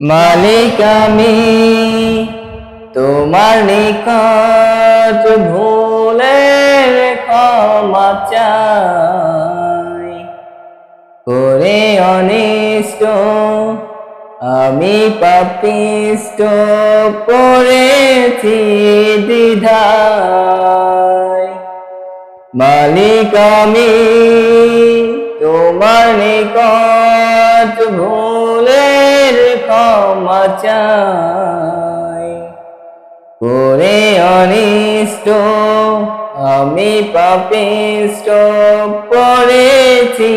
মালিক আমি তোমার নিকট ভুলের ক্ষমা চাই। করে অনিষ্ট আমি পাপিষ্ট পড়েছি দ্বিধায়। মালিক আমি তোমার নিকট ভুলের ক্ষমা চাই। করে অনিষ্ট আমি পাপিষ্ট পড়েছি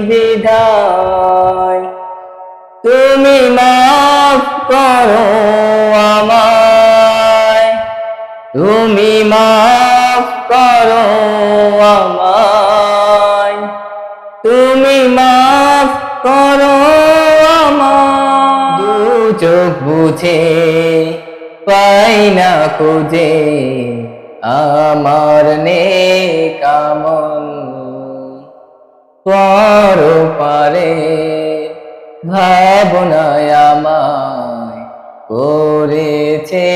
দ্বিধায়। তুমি মাফ করো আমায়, তুমি মাফ করো আমায়, তুমি মাফ করো আমায়। দু চোখ বুঝে পাই না খুঁজে আমার নেক আমল, পরপারে ভাবনায় আমায় করেছে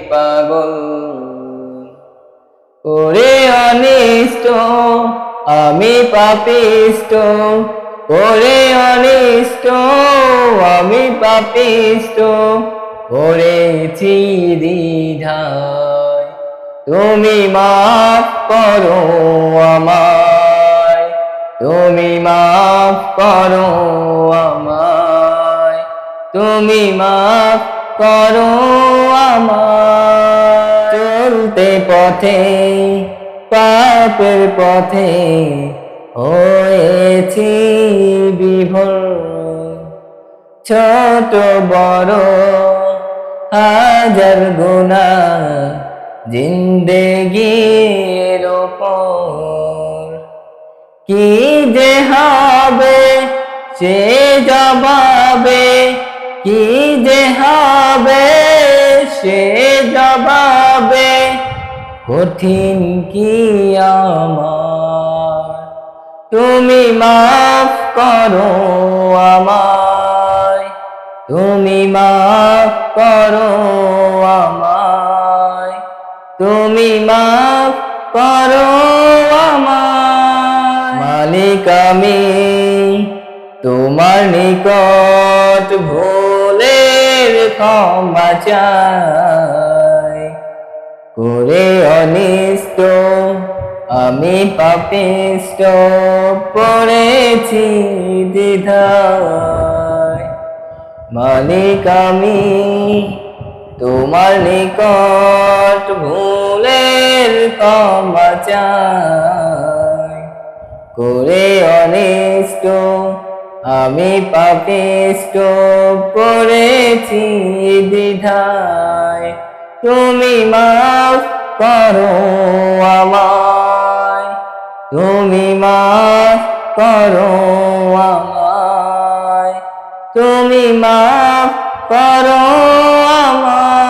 পাগল। করে অনিষ্ট আমি পাপিষ্ট, করে অনিষ্ট আমি পাপিষ্ট পড়েছি দ্বিধায়। তুমি মাফ করো আমায়, তুমি মাফ করো আমায়, তুমি মাফ করো আমায়। চলতে পথে পাপের পথে হয়েছি বিভোর, ছোট বড় হাজার গুনাহ জিন্দেগির ওপর। কি যে হবে সে জবাবে, কি যে হবে সে জবাবে, কঠিন কি আমার। তুমি মাফ করো আমায়, তুমি মাফ করো আমায়, তুমি মাফ করো আমায়। মালিক আমি তোমার নিকট ভুলের ক্ষমা চাই। করে অনিষ্ট আমি পাপিষ্ট পড়েছি দ্বিধায়। মালিক আমি তোমার নিকট ভুলের ক্ষমা চাই। করে অনিষ্ট আমি পাপিষ্ট পড়েছি দ্বিধায়। তুমি মাফ করো আমায়, তুমি মাফ করো আমায়, তুমি মাফ করো আমায়।